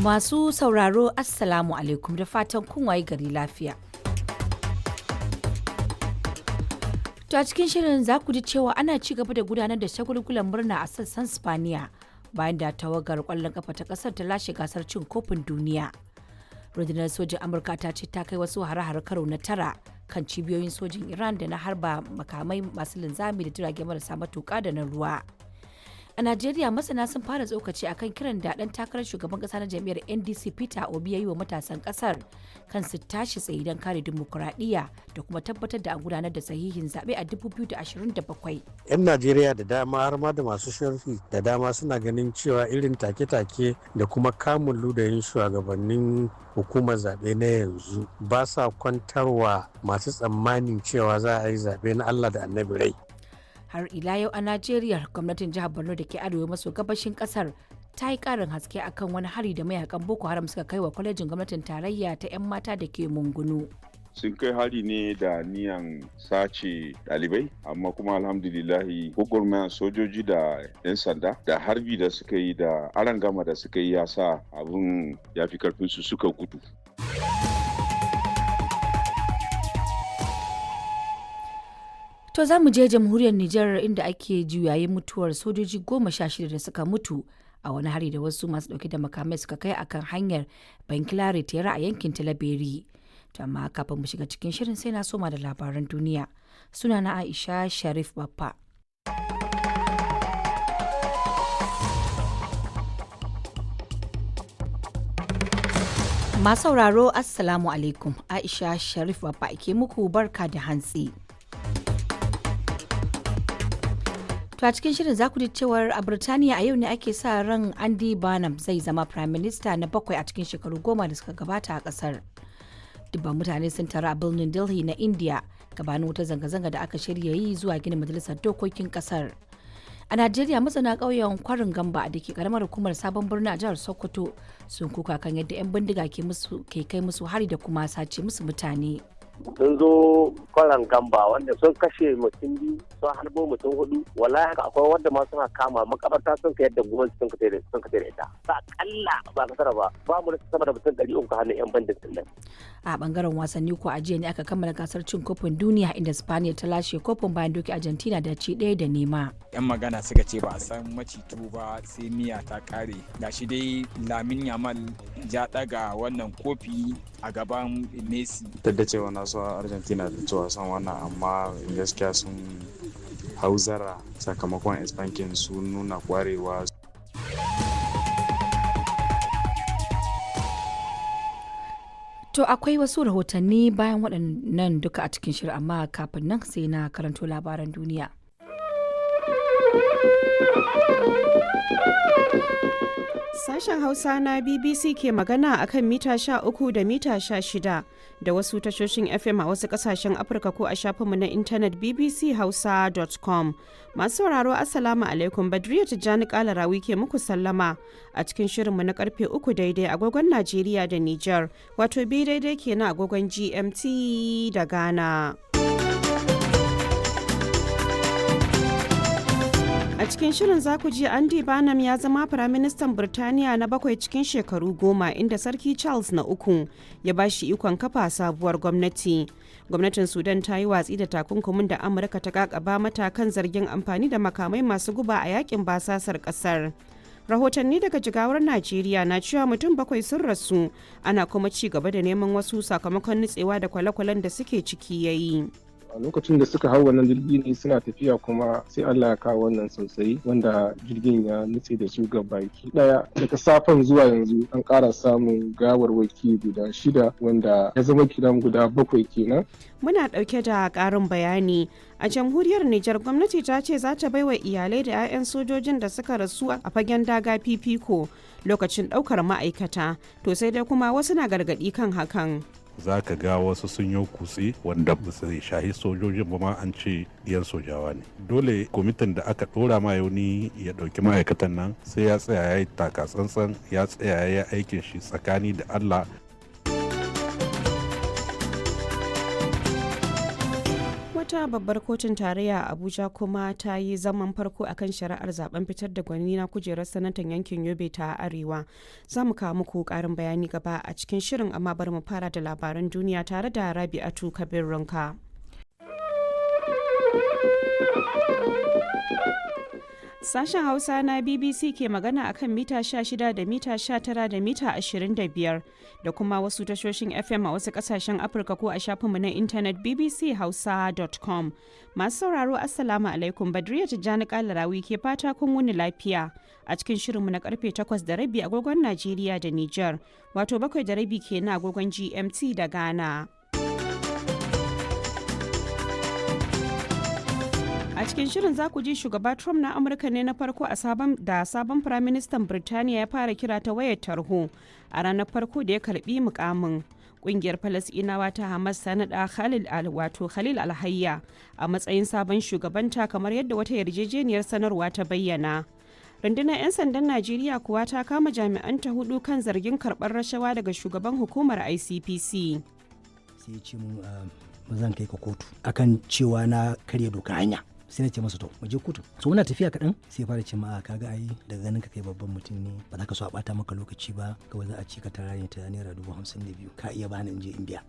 Masu sauraro Assalamu alaikum da fatan kun waye gari lafiya. To a cikin shirin za ku ji cewa ana ci gaba da gudanar da shagulgulan murna a sassan Sifaniya bayan da tawagar kwallon kafa ta kasar ta lashe gasar cin kofin duniya. Rundunar sojin Amurka ta ce ta kai wasu hare-hare karo na 9 kan cibiyoyin sojin Iran da na harba makamai masu linzami da jirage marasa matuƙa da na ruwa. A Najeriya masana sun fara tsokaci akan kiran da ɗan takarar shugaban ƙasa na jam'iyyar NDC Peter Obi ya yi wa matasan ƙasar kan su tashi tsaye don kare dimokuraɗiyya da kuma tabbatar da an gudanar da sahihin zaɓe a 2027. 'Yan Najeriya da dama har ma da masu sharhi da dama suna ganin cewa irin take-take da kuma kamun ludayin shugabannin hukumar zaɓe na yanzu ba sa kwantarwa masu tsammanin cewa za a yi zaɓe na Allah da Annabi rai. Har ila yau a Najeriya gwamnatin jihar Borno da ke arewa maso gabashin kasar ta yi karin haske akan wani hari da mayakan Boko Haram suka kai wa kwalejin gwamnatin tarayya ta 'yan mata da ke Mungunu. Sun kai hari ne da niyan sace ɗalibai, amma kuma alhamdulillahi gwagwarmayan sojoji da 'yan sanda da harbi da suka yi da arangama da suka yi ya sa abin ya fi karfinsu suka gudu. To za mu je jamhuriyar Nijar inda ake juyayin mutuwar sojoji 16 da suka mutu a wani hari da wasu masu dauke da makamai suka kai akan hanyar Bankilare Tera a yankin Talaberi. To amma kafin mu shiga cikin shirin sai na soma da labaran duniya. Suna na Aisha Sharif Baffa. Masu sauraro Assalamu alaikum. Aisha Sharif Baffa ke muku barka da hantsi. To a cikin shirin za ku ji cewar a Birtaniya a yau ne ake sa ran Andy Burnham zai zama Prime Minister na 7 a cikin shekaru 10 da suka gabata a kasar. Dubban mutane sun taru a birnin Delhi na India gabanin wata zanga-zanga da aka shirya yi zuwa gina majalisar dokokin kasar. A Najeriya masana ƙauyen Kwarin Gamba da ke karamar hukumar sabon birni a jihar Sokoto sun kuka kan yadda 'yan bindiga ke kai musu hari da kuma sace musu mutane. Sun zo Kwarin Gamba wanda sun kashe mutum biyu sun harbo mutum 4 wallahi haka akwai wanda ma suna kama makabarta sun kai yadda gwamnati sun kai da ita ba kalla ba kasara ba mu da sama da mutum 300 hannun yan bandin nan. A bangaren wasanni ko a jiya ne aka kammala gasar cin kofin duniya inda Sifaniya ta lashe kofin bayan doki Argentina da ci 1 da nema. Yan magana suka ce ba a san macito ba sai miya ta kare. Gashi dai Lamin Yamal ya daga wannan kofi a gaban Messi. Duk da cewa na so Argentina da ci wasan wannan amma gaskiya sun hauzara sakamakon Espankin sun nuna kwarewa. To akwai wasu rahotanni bayan waɗannan duka a cikin shirin amma kafin nan sai na karanto labaran duniya. Sashen Hausa na BBC ke magana akan mita 13 da mita 16 da wasu tashoshin FM a wasu kasashen Afirka ko a shafinmu na intanet bbchausa.com. Masu sauraro Assalamu alaikum Badriya Tijjani Kalarawi ke muku sallama a cikin shirinmu na karfe 3 daidai agogon Najeriya da Nijar, wato 2 daidai kenan agogon GMT da Ghana. A cikin shirin za ku ji Andy Burnham ya zama Firaministan Birtaniya na 7 cikin shekaru 10 inda Sarki Charles na 3 ya ba shi ikon kafa sabuwar gwamnati. Gwamnatin Sudan ta yi watsi da takunkumin da Amurka ta kakaba mata kan zargin amfani da makamai masu guba a yakin basasar kasar. Rahotanni daga jigawar Najeriya na cewa mutum 7 sun rasu, ana kuma ci gaba da neman wasu sakamakon nutsewa da kwale-kwalen da suke ciki yayi. A lokacin da suka hau wannan jirgi ne suna tafiya kuma sai Allah ya kawo wannan sosai wanda jirgin ya nutse da su ga baki daya. Daga safen zuwa yanzu an ƙara samun gawarwaki guda 6 wanda ya zama kiran guda 7 kenan. Muna ɗauke da ƙarin bayani. A jamhuriyar Nijar gwamnati ta ce za ta baiwa iyalai da 'ya'yan sojojin da suka rasu a fagen daga fifiko lokacin ɗaukar ma'aikata. To sai dai kuma wasu na gargaɗi kan hakan. za ka ga wasu sun yi kutse wanda ba su shahi sojojin ba ma an ce diyan sojawa ne. Dole kwamitin da aka dora ma yauni ya dauki ma'aikatan nan sai ya tsaya ya yi taka tsantsan, ya tsaya ya yi aikin shi tsakani da Allah. Wata babbar kotun tarayya a Abuja kuma ta yi zaman farko akan shari'ar zaben fitar da gwani na kujerar sanatan yankin Yobe ta Arewa. Za mu kawo muku karin bayani gaba a cikin shirin, amma bari mu fara da labaran duniya tare da Rabi'atu Kabir Runka. Sashen Hausa na BBC ke magana akan mita 16 da mita 19 da mita 25 da kuma wasu tashoshin FM a wasu kasashen Afirka ko a shafinmu na intanet bbchausa.com. Masu sauraro Assalamu alaikum, Badriya Tijjani Kalarawi ke fata kun wuni lafiya a cikin shirinmu na karfe 8:30 agogon Najeriya da Nijar, wato 7:30 kenan agogon GMT da Ghana. A cikin shirin za ku ji shugaba Trump na Amurka ne na farko a sabon Firayim Ministan Birtaniya ya fara kira ta wayar tarho a ranar farko da ya karbi mukamin. Kungiyar Falasɗinawa ta Hamas ta naɗa Khalil Alhayya a matsayin sabon shugabanta, kamar yadda wata yarjejeniyar sanarwa ta bayyana. Rundunar 'yan sandan Najeriya kuwa ta kama jami'anta 4 kan zargin karɓar rashawa daga shugaban hukumar ICPC. Sai ya ce mun zan kai ka kotu akan cewa na karya doka hanya. Sai na ce masa to mu je kotu. So muna tafiya kaɗan sai fara ce ma kaga ai daga ganin ka kai babban mutum ne, ba za ka so a bata maka lokaci ba, kawai za a ci ka tara ne ta naira 52,000, ka iya bani in je in biya.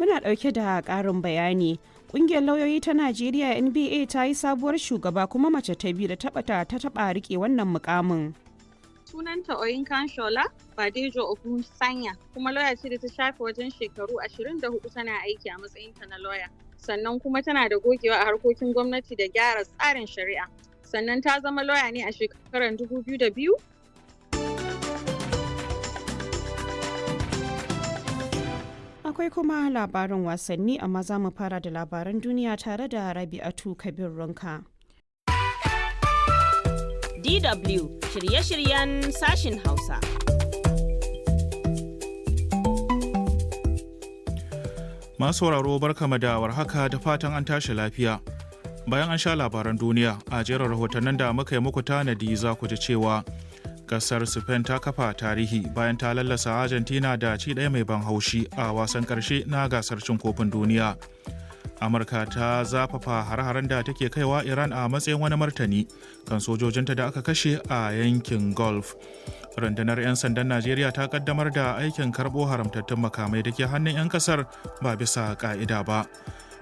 Muna ɗauke da ƙarin bayani. Ƙungiyar lauyoyi ta Najeriya NBA ta yi sabuwar shugaba kuma mace ta biyu da ta taɓa riƙe wannan mukamin. Sunanta Oyinkan Shola Badejo Ogun Sanya, kuma lauya ce da ta shafe wajen shekaru 24 tana aiki a matsayinta na lauya. Sannan kuma tana da gogewa a harkokin gwamnati da gyara tsarin shari'a. Sannan ta zama lauya ne a shekarar 2002. Akwai kuma labarin wasanni, amma za mu fara da labaran duniya tare da Rabi'atu Kabir Runka. DW shirye-shiryen sashin Hausa. Masu sauraro barkama da warhaka da fatan an tashi lafiya. Bayan an sha labaran duniya, a jerin rahotannin da muka yi muku tanadi za ku ji cewa kasar Spain ta kafa tarihi bayan ta lallasa Argentina da ci ɗaya mai ban haushi a wasan ƙarshe na gasar cin kofin duniya. Amurka ta zafafa hare-haren da take kaiwa Iran a matsayin wani martani kan sojojinta da aka kashe a yankin Gulf. Rundunar 'yan sandan Najeriya ta kaddamar da aikin karɓo haramtattun makamai da ke hannun 'yan kasar ba bisa ka'ida ba.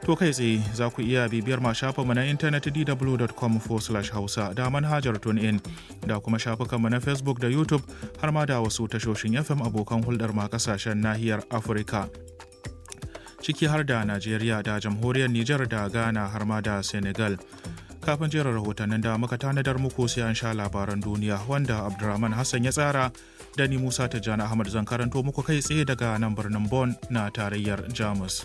To kai tsaye za ku iya bibiyar ma shafinmu na intanet dw.com/hausa da manhajar TuneIn da kuma shafukanmu na Facebook da YouTube, har ma da wasu tashoshin FM abokan hulɗar ma kasashen nahiyar Afirka, ciki har da Najeriya da jamhuriyar Nijar da Ghana har ma da Senegal. Kafin jera rahotannin da muka tanadar muku sai an sha labaran duniya wanda Abdurrahman Hassan ya tsara, da ni Musa Tijjani Ahmad zan karanto muku kai tsaye daga nan birnin Bonn na tarayyar Jamus.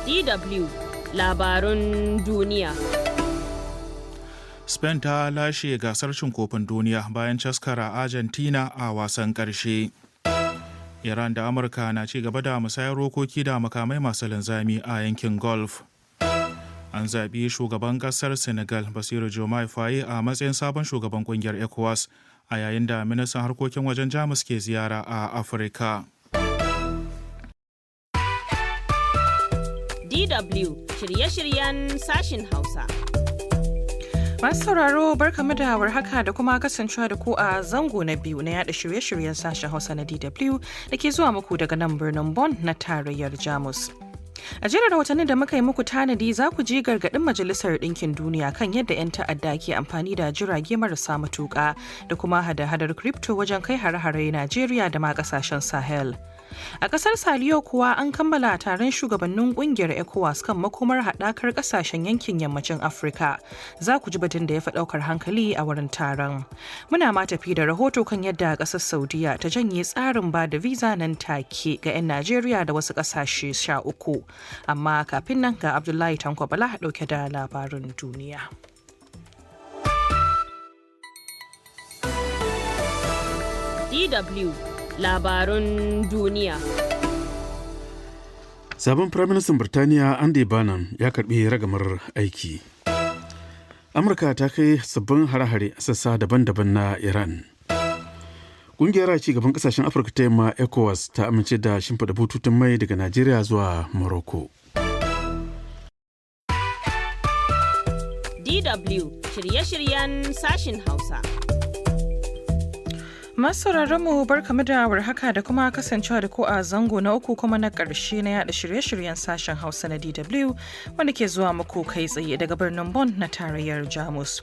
DW labarun duniya. Spain ta lashe gasar cin kofin duniya bayan caskara Argentina a wasan ƙarshe. Iran da Amurka na ci gaba da musayar rokoki da makamai masu linzami a yankin Gulf. An zaɓi shugaban ƙasar Senegal Bassirou Diomaye Faye a matsayin sabon shugaban ƙungiyar ECOWAS, a yayin da ministan harkokin wajen Jamus ke ziyara a Afirka. DW shirye-shiryen sashin Hausa. Masu sauraro barkamu da warhaka da kuma kasancewa da ku a zango na biyu na yada shirye-shiryen sashen Hausa na DW da ke zuwa muku daga nan birnin Bonn na tarayyar Jamus. A jerin rahotannin da muka yi muku tanadi za ku ji gargaɗin Majalisar Ɗinkin Duniya kan yadda 'yan ta'adda ke amfani da jirage marasa matuƙa da kuma hada-hadar crypto wajen kai hare-hare Najeriya da ma ƙasashen Sahel. A ƙasar Saliyo kuwa an kammala taron shugabannin ƙungiyar ECOWAS kan makomar haɗakar ƙasashen yankin yammacin Afirka. Za ku ji batun da ya fi ɗaukar hankali a wurin taron. Muna ma tafi da rahoto kan yadda ƙasar Saudiya ta janye tsarin ba da visa nan take ga 'yan Najeriya da wasu ƙasashe 13. Amma kafin nan ga Abdullahi Tanko Bala ɗauke da labarin duniya. DW labarun duniya. Sabon Firaministan Birtaniya Andy Burnham ya karbi ragamar aiki. Amurka ta kai sabbin hare-hare a sassa daban-daban na Iran. Ƙungiyar ci gaban ƙasashen Afirka ta yamma ECOWAS ta amince da shimfiɗa bututun mai daga Najeriya zuwa Morocco. DW shirye-shiryen sashin Hausa. Masu mu barkamu da warhaka da kuma kasancewa da ku a zango na uku kuma na ƙarshe na yada shirye-shiryen sashen Hausa na DW wanda ke zuwa muku kai tsaye daga birnin Bonn na tarayyar Jamus.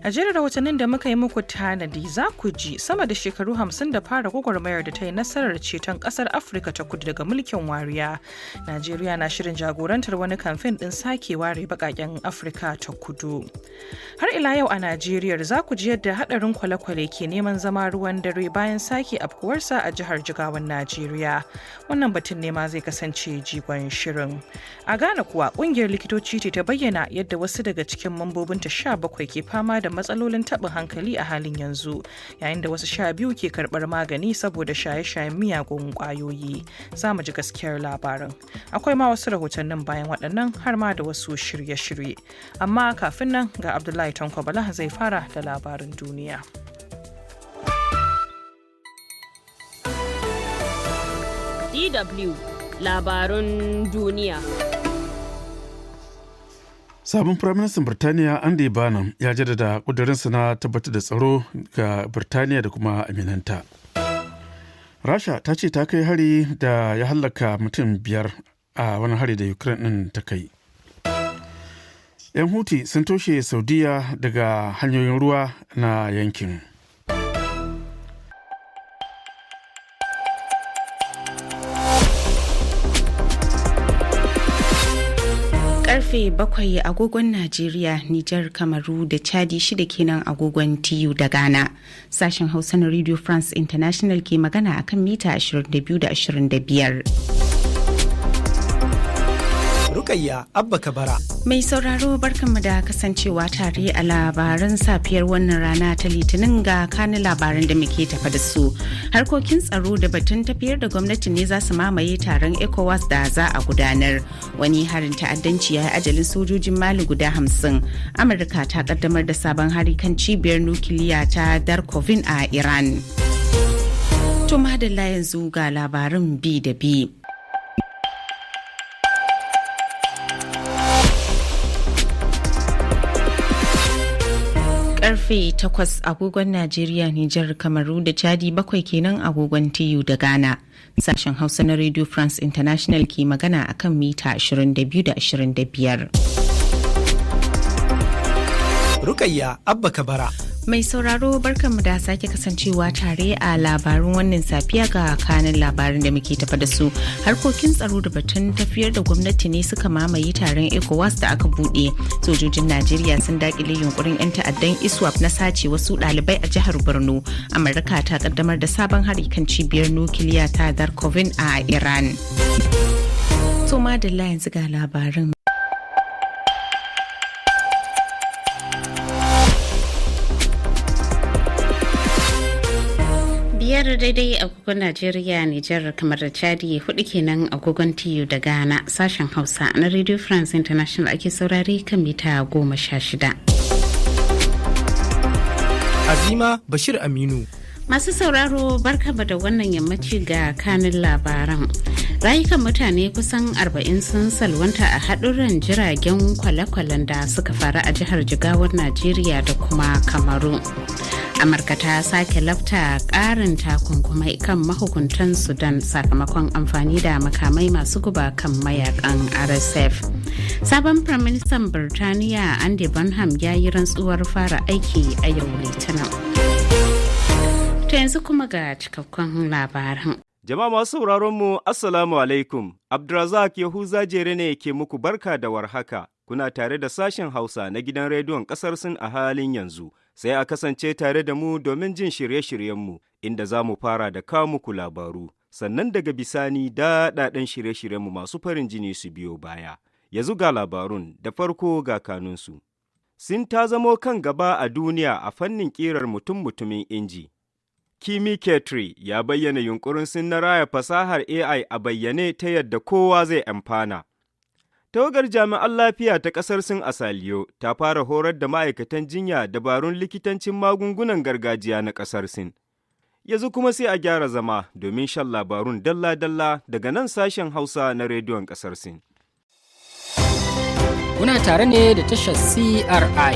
A jerin rahotannin da muka yi muku tanadi za ku ji sama da shekaru 50 da fara gwagwarmayar da ta yi nasarar ceton ƙasar Afirka ta kudu daga mulkin wariya. Najeriya na shirin jagorantar wani kamfen ɗin sake ware baƙaƙen Afirka ta kudu. Har ila yau a Najeriya za ku ji yadda haɗarin kwale-kwale ke neman zama ruwan dare bayan sake afkuwarsa a jihar Jigawan Najeriya. Wannan batun ne ma zai kasance jigon shirin. A Ghana kuwa kungiyar likitoci ce ta bayyana yadda wasu daga cikin mambobinta 17 ke fama da matsalolin taɓin hankali a halin yanzu, yayin da wasu 12 ke karɓar magani saboda shaye-shayen miyagun ƙwayoyi. Za mu ji gaskiyar labarin. Akwai ma wasu rahotannin bayan waɗannan har ma da wasu shirye-shirye. Amma kafin nan ga Abdullahi Tanko Bala zai fara da labarin duniya. DW labarun duniya. Sabon Firaministan Birtaniya Andy Burnham ya jaddada ƙudurinsa na tabbatar da tsaro ga Birtaniya da kuma aminanta. Rasha ta ce ta kai hari da ya hallaka mutum 5 a wani hari da Ukraine ɗin ta kai. 'Yan Houthi sun toshe Saudiya daga hanyoyin ruwa na yankin. Karfe 7 agogon Najeriya, Nijar, Kamaru da Chadi 6 kenan agogon TU da Ghana. Sashen Hausa na Radio France International ke magana akan mita 22 da 25. Rukayya Abba Kabara. Mai sauraro barkanmu da kasancewa tare a labaran safiyar wannan rana ta Litinin ga kanin labaran da muke tafa da su. Harkokin tsaro da batun tafiyar da gwamnati ne za su mamaye taron ECOWAS da za a gudanar. Wani harin ta'addanci ya yi ajalin sojojin Mali guda 50. Amurka ta kaddamar da sabon hari kan cibiyar nukiliya ta kofin a Iran. To madalla yanzu ga labarin bi da bi. Karfe 8 agogon Najeriya, Nijar, Kamaru da Chadi 7 kenan agogon TU da Ghana. Sashen Hausa na Radio France International ke magana akan mita 22 da 25. Rukayya Abba Kabara. Mai sauraro barkanmu da sake kasancewa tare a labarun wannan safiya ga kanin labarin da muke tafa da su. Harkokin tsaro da batun tafiyar da gwamnati ne suka mamaye taron ECOWAS da aka bude. Sojojin Najeriya sun dakile yunkurin 'yan ta'addan ISWAP na sace wasu ɗalibai a jihar Borno. Amurka ta kaddamar da sabon hari kan cibiyar nukiliya ta kofin a Iran. To madalla yanzu ga labarin. Biyar daidai agogon Najeriya, Nijar, kamar da Chadi 4 kenan agogon TU da Ghana. Sashen Hausa na Radio France International ake saurare kan mita 16. Azima Bashir Aminu. Masu sauraro barkaba da wannan yammaci ga kanin labaran. Rayukan mutane kusan 40 sun salwanta a haɗurran jiragen kwale-kwalen da suka faru a jihar Jigawar Najeriya da kuma Kamaru. Amurka ta sake lafta ƙarin takunkumai kan mahukuntan Sudan sakamakon amfani da makamai masu guba kan mayakan RSF. Sabon Firaministan Birtaniya Andy Burnham ya yi rantsuwar fara aiki a yau Litinin. Ta yanzu kuma ga cikakkun labaran. Jama'a masu sauraron mu Assalamu alaikum. Abdulrazak Yahuza Jere ne ke muku barka da warhaka. Kuna tare da sashen Hausa na gidan rediyon ƙasar Sin a halin yanzu. Sai a kasance tare da mu domin jin shirye-shiryenmu, inda za mu fara da kawo muku labaru. Sannan daga bisani daɗaɗɗen shirye-shiryenmu masu farin jini su biyo baya. Yanzu ga labarun, da farko ga kanunsu. Sin ta zamo kan gaba a duniya a fannin ƙirar mutum-mutumin inji. Kimi Ketri ya bayyana yunkurin Sin na raya fasahar AI a bayyane ta yadda kowa zai amfana. Tawagar jami'an lafiya ta ƙasar Sin a Saliyo ta fara horar da ma'aikatan jinya dabarun likitancin magungunan gargajiya na ƙasar Sin. Yanzu kuma sai a gyara zama domin shan labarun dalla-dalla daga nan sashen Hausa na rediyon ƙasar Sin. Kuna tare ne da tashar CRI